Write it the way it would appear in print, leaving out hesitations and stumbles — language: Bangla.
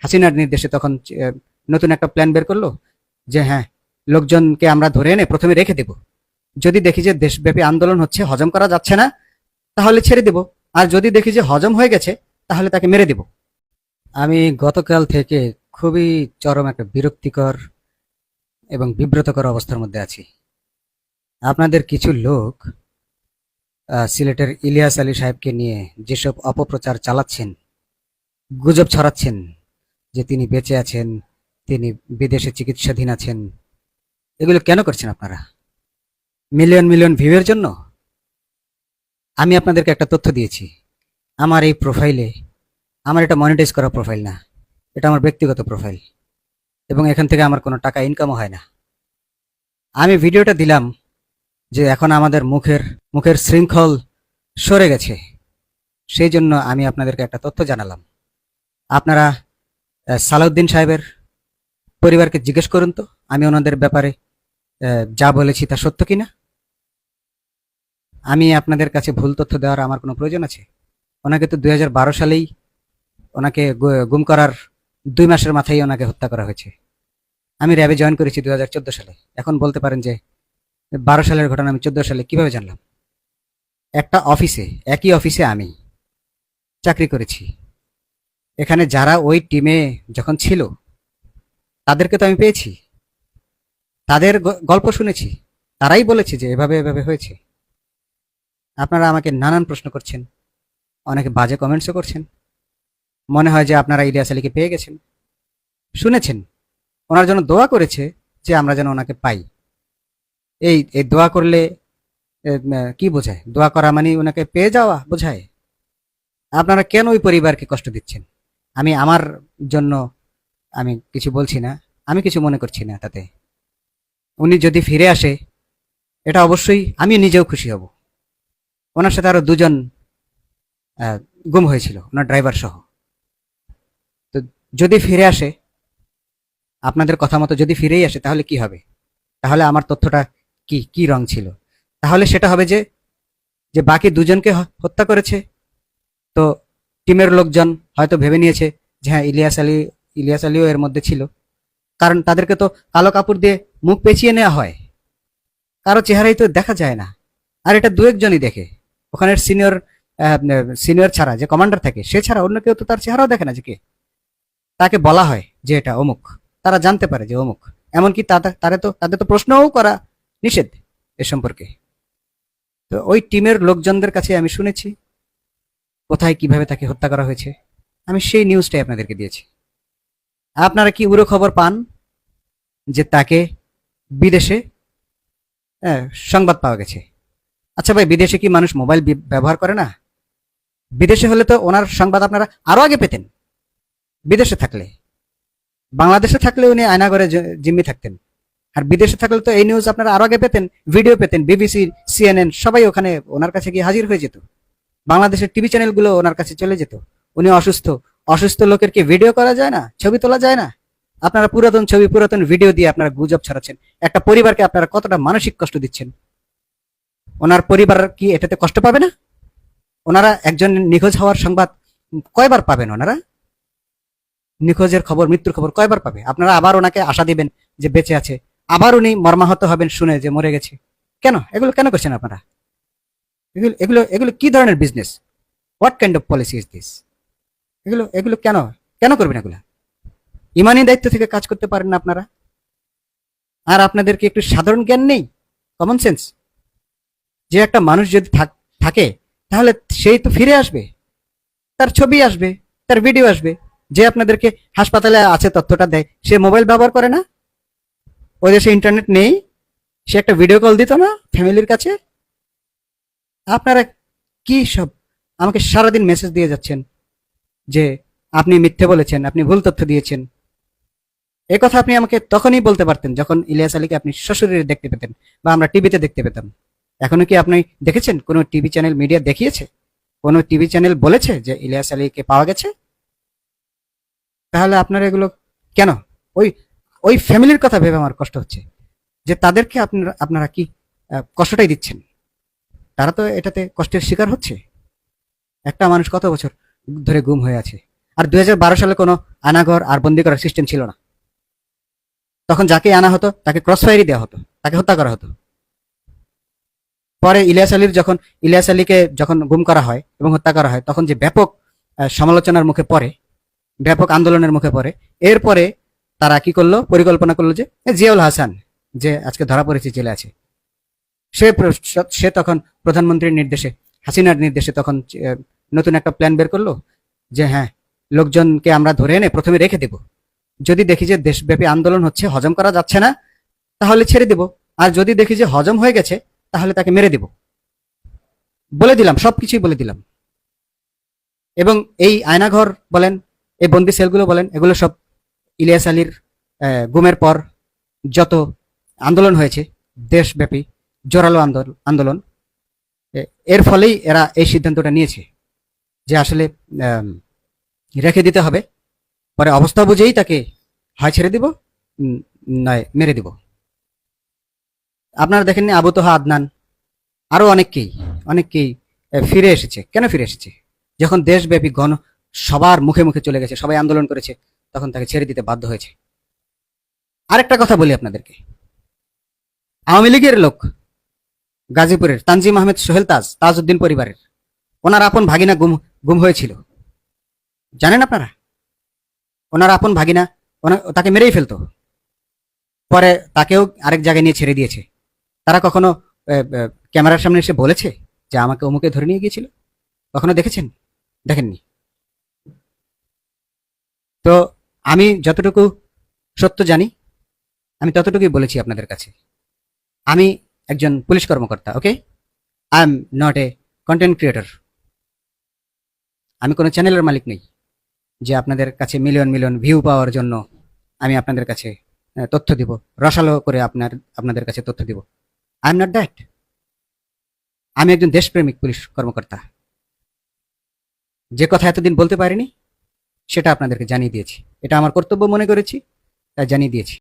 হাসিনার নির্দেশে তখন নতুন একটা প্ল্যান বের করলো যে হ্যাঁ, লোকজনকে আমরা ধরে এনে প্রথমে রেখে দেব, যদি দেখি যে দেশব্যাপী আন্দোলন হচ্ছে, হজম করা যাচ্ছে না, তাহলে ছেড়ে দেব, আর যদি দেখি যে হজম হয়ে গেছে তাহলে তাকে মেরে দেব। আমি গতকাল থেকে খুবই চরম একটা বিরক্তিকর এবং বিব্রতকর অবস্থার মধ্যে আছি। আপনাদের কিছু লোক সিলেটের ইলিয়াস আলী সাহেবকে নিয়ে যেসব অপপ্রচার চালাচ্ছেন, গুজব ছড়াচ্ছেন যে তিনি বেঁচে আছেন, তিনি বিদেশে চিকিৎসাধীন আছেন, এগুলো কেন করছেন আপনারা? মিলিয়ন মিলিয়ন ভিউয়ের জন্য? আমি আপনাদেরকে একটা তথ্য দিয়েছি, আমার এই প্রোফাইলে, আমার এটা মনিটাইজ করা প্রোফাইল না, এটা আমার ব্যক্তিগত প্রোফাইল, এবং এখান থেকে আমার কোনো টাকা ইনকামও হয় না। আমি ভিডিওটা দিলাম যে এখন আমাদের মুখের শৃঙ্খল সরে গেছে, সেই জন্য আমি আপনাদেরকে একটা তথ্য জানালাম। আপনারা সালাউদ্দিন সাহেবের পরিবারকে জিজ্ঞেস করুন তো আমি ওনাদের ব্যাপারে যা বলেছি তা সত্য কিনা। আমি আপনাদের কাছে ভুল তথ্য দেওয়ার আমার কোনো প্রয়োজন আছে? ওনাকে তো 2012 সালেই ওনাকে গুম করার 2 মাসের মাথায় ওনাকে হত্যা করা হয়েছে। আমি র্যাবে জয়েন করেছি 2014 সালে। এখন বলতে পারেন যে 12 সালের ঘটনা আমি 14 সালে কিভাবে জানলাম? একটা অফিসে, একই অফিসে আমি চাকরি করেছি। এখানে যারা ওই টিমে যখন ছিল তাদেরকে তো আমি পেয়েছি, তাদের গল্প শুনেছি, তারাই বলেছে যে এভাবে এভাবে হয়েছে। আপনারা আমাকে নানান প্রশ্ন করছেন, অনেকে বাজে কমেন্টসও করছেন। মনে হয় যে আপনারা ইলিয়াস আলীকে পেয়ে গেছেন, শুনেছেন, ওনার জন্য দোয়া করেছে যে আমরা যেন ওনাকে পাই। এই এই দোয়া করলে কি বোঝায়? দোয়া করা মানে ওনাকে পেয়ে যাওয়া বোঝায়? আপনারা কেন ওই পরিবারকে কষ্ট দিচ্ছেন? আমি আমার জন্য আমি কিছু বলছি না, আমি কিছু মনে করছি না তাতে। উনি যদি ফিরে আসে এটা অবশ্যই আমি নিজেও খুশি হব। ওনার সাথে আরো 2 জন গুম হয়েছিল, ওনার ড্রাইভার সহ। তো যদি ফিরে আসে, আপনাদের কথা মতো যদি ফিরেই আসে, তাহলে কি হবে? তাহলে আমার তথ্যটা কি কি রং ছিল? তাহলে সেটা হবে যে যে বাকি 2 জনকে হত্যা করেছে। তো টিমের লোকজন হয়তো ভেবে নিয়েছে যে হ্যাঁ, ইলিয়াস আলীও এর মধ্যে ছিল, কারণ তাদেরকে তো কালো কাপড় দিয়ে মুখ পেঁচিয়ে নেওয়া হয়, কারো চেহারাই তো দেখা যায় না। আর এটা 2-1 জনই দেখে, ওখানের সিনিয়র ছাড়া, যে কমান্ডার থাকে সে ছাড়া অন্য কেউ তো তার চেহারাও দেখে না যে কে। তাকে বলা হয় যে এটা অমুক, তারা জানতে পারে যে অমুক। এমনকি তাদের তো প্রশ্নও করা নিষেধ এ সম্পর্কে। তো ওই টিমের লোকজনদের কাছে আমি শুনেছি কোথায় কিভাবে তাকে হত্যা করা হয়েছে, আমি সেই নিউজটাই আপনাদেরকে দিয়েছি। আপনারা কি উড়ো খবর পান যে তাকে বিদেশে সংবাদ পাওয়া গেছে? আচ্ছা ভাই, বিদেশে কি মানুষ মোবাইল ব্যবহার করে না? বিদেশে হলে তো ওনার সংবাদ আপনারা আরো আগে পেতেন। বিদেশে থাকলে, বাংলাদেশে থাকলে উনি আয়নাঘরে জিম্মি থাকতেন, আর বিদেশে থাকলে তো এই নিউজ আপনারা আরো আগে পেতেন, ভিডিও পেতেন, বিবিসি, সিএনএন সবাই ওখানে ওনার কাছে গিয়ে হাজির হয়ে যেত, বাংলাদেশের টিভি চ্যানেলগুলো ওনার কাছে চলে যেত। উনি অসুস্থ, অসুস্থ লোকের কি ভিডিও করা যায় না, ছবি তোলা যায় না? আপনারা পুরাতন ছবি, পুরাতন ভিডিও দিয়ে আপনারা গুজব ছড়াচ্ছেন। একটা পরিবারকে আপনারা কতটা মানসিক কষ্ট দিচ্ছেন। ওনার পরিবার কি এটাতে কষ্ট পাবে না? ওনারা একজন নিখোঁজ হওয়ার সংবাদ কয়বার পাবেন? ওনারা নিখোঁজের খবর, মৃত্যুর খবর কয়বার পাবে? আপনারা আবার ওনাকে আশা দিবেন যে বেঁচে আছে, আবার উনি মর্মাহত হবেন শুনে যে মরে গেছে। কেন এগুলো কেন করছেন আপনারা? এগুলো এগুলো এগুলো কি ধরনের business? What kind of policy is this? এগুলো এগুলো কেন কেন করবেন এগুলা? ইমানি দায়িত্ব থেকে কাজ করতে পারেন না আপনারা? আর আপনাদের কি একটু সাধারণ জ্ঞান নেই, কমন সেন্স? যে একটা মানুষ যদি থাকে তাহলে সেই তো ফিরে আসবে, তার ছবি আসবে, তার ভিডিও আসবে। যে আপনাদেরকে হাসপাতালে আছে তথ্যটা দেয়, সে মোবাইল ব্যবহার করে না? ওই দেশে ইন্টারনেট নেই, সে একটা ভিডিও কল দিত না ফ্যামিলির কাছে? আপনারা কি সব আমাকে সারাদিন মেসেজ দিয়ে যাচ্ছেন যে আপনি মিথ্যে বলেছেন, আপনি ভুল তথ্য দিয়েছেন। এই কথা আপনি আমাকে তখনই বলতে পারতেন যখন ইলিয়াস আলীকে আপনি সশরীরে দেখতে পেতেন বা আমরা টিভিতে দেখতে পেতাম। এখনো কি আপনি দেখেছেন কোনো টিভি চ্যানেল, মিডিয়া দেখিয়েছে, কোনো টিভি চ্যানেল বলেছে যে ইলিয়াস আলীকে পাওয়া গেছে? তাহলে আপনারা এগুলো কেন? ওই ওই ফ্যামিলির কথা ভেবে আমার কষ্ট হচ্ছে যে তাদেরকে আপনারা কি কষ্টটাই দিচ্ছেন। তারা তো এটাতে কষ্টের শিকার হচ্ছে। একটা মানুষ কত বছর ধরে গুম হয়ে আছে, আর 2012 সালে কোনো আনাঘর আর বন্দি করার সিস্টেম ছিল না। তখন যাকে আনা হতো তাকে ক্রস ফায়ারই দেওয়া হতো, তাকে হত্যা করা হতো। পরে ইলিয়াস আলীকে যখন গুম করা হয় এবং হত্যা করা হয়, তখন যে ব্যাপক সমালোচনার মুখে পড়ে, ব্যাপক আন্দোলনের মুখে পড়ে, এরপরে তারা কি করলো, পরিকল্পনা করলো যে জিয়াউল হাসান যে আজকে ধরা পড়েছে, জেলে আছে, সে তখন প্রধানমন্ত্রীর নির্দেশে, হাসিনার নির্দেশে তখন নতুন একটা প্ল্যান বের করলো যে হ্যাঁ, লোকজনকে আমরা ধরে এনে প্রথমে রেখে দেব, যদি দেখি যে দেশব্যাপী আন্দোলন হচ্ছে, হজম করা যাচ্ছে না, তাহলে ছেড়ে দেব, আর যদি দেখি যে হজম হয়ে গেছে তাহলে তাকে মেরে দেব। বলে দিলাম, সবকিছুই বলে দিলাম। এবং এই আয়নাঘর বলেন, এই বন্দি সেলগুলো বলেন, এগুলো সব ইলিয়াস আলীর গুমের পর যত আন্দোলন হয়েছে দেশব্যাপী, জোরালো আন্দোলন, এর ফলেই এরা এই সিদ্ধান্তটা নিয়েছে যে আসলে রেখে দিতে হবে, পরে অবস্থা বুঝেই তাকে হয় ছেড়ে দিব, নয় মেরে দিব। আপনারা দেখেননি আবু তোহা আদনান, আরো অনেককেই ফিরে এসেছে। কেন ফিরে এসেছে? যখন দেশব্যাপী সবার মুখে মুখে চলে গেছে, সবাই আন্দোলন করেছে, তখন তাকে ছেড়ে দিতে বাধ্য হয়েছে। আরেকটা কথা বলি আপনাদেরকে, আওয়ামী লীগের লোক, গাজীপুরের তানজিম আহমেদ সোহেল তাজউদ্দিন পরিবারের, ওনার আপন ভাগিনা গুম হয়েছিল, জানেন আপনারা? ওনার আপন ভাগিনা তাকে মেরেই ফেলতো, পরে তাকেও আরেক জায়গায় নিয়ে ছেড়ে দিয়েছে। তারা কখনো ক্যামেরার সামনে এসে বলেছে যে আমাকে অমুকে ধরে নিয়ে গিয়েছিল? কখনো দেখেছেন? দেখেননি। তো আমি যতটুকু সত্য জানি আমি ততটুকুই বলেছি আপনাদের কাছে। আমি একজন পুলিশ কর্মকর্তা, okay? I am not a content creator. আমি কোনো চ্যানেলের মালিক নই যে আপনাদের কাছে মিলিয়ন মিলিয়ন ভিউ পাওয়ার জন্য আমি আপনাদের কাছে তথ্য দিব, রসালো করে আপনাদের কাছে তথ্য দিব। I am not that. আমি একজন দেশপ্রেমিক পুলিশ কর্মকর্তা। যে কথা এতদিন বলতে পারিনি সেটা আপনাদেরকে জানিয়ে দিয়েছি। এটা আমার কর্তব্য মনে করেছি, তাই জানিয়ে দিয়েছি।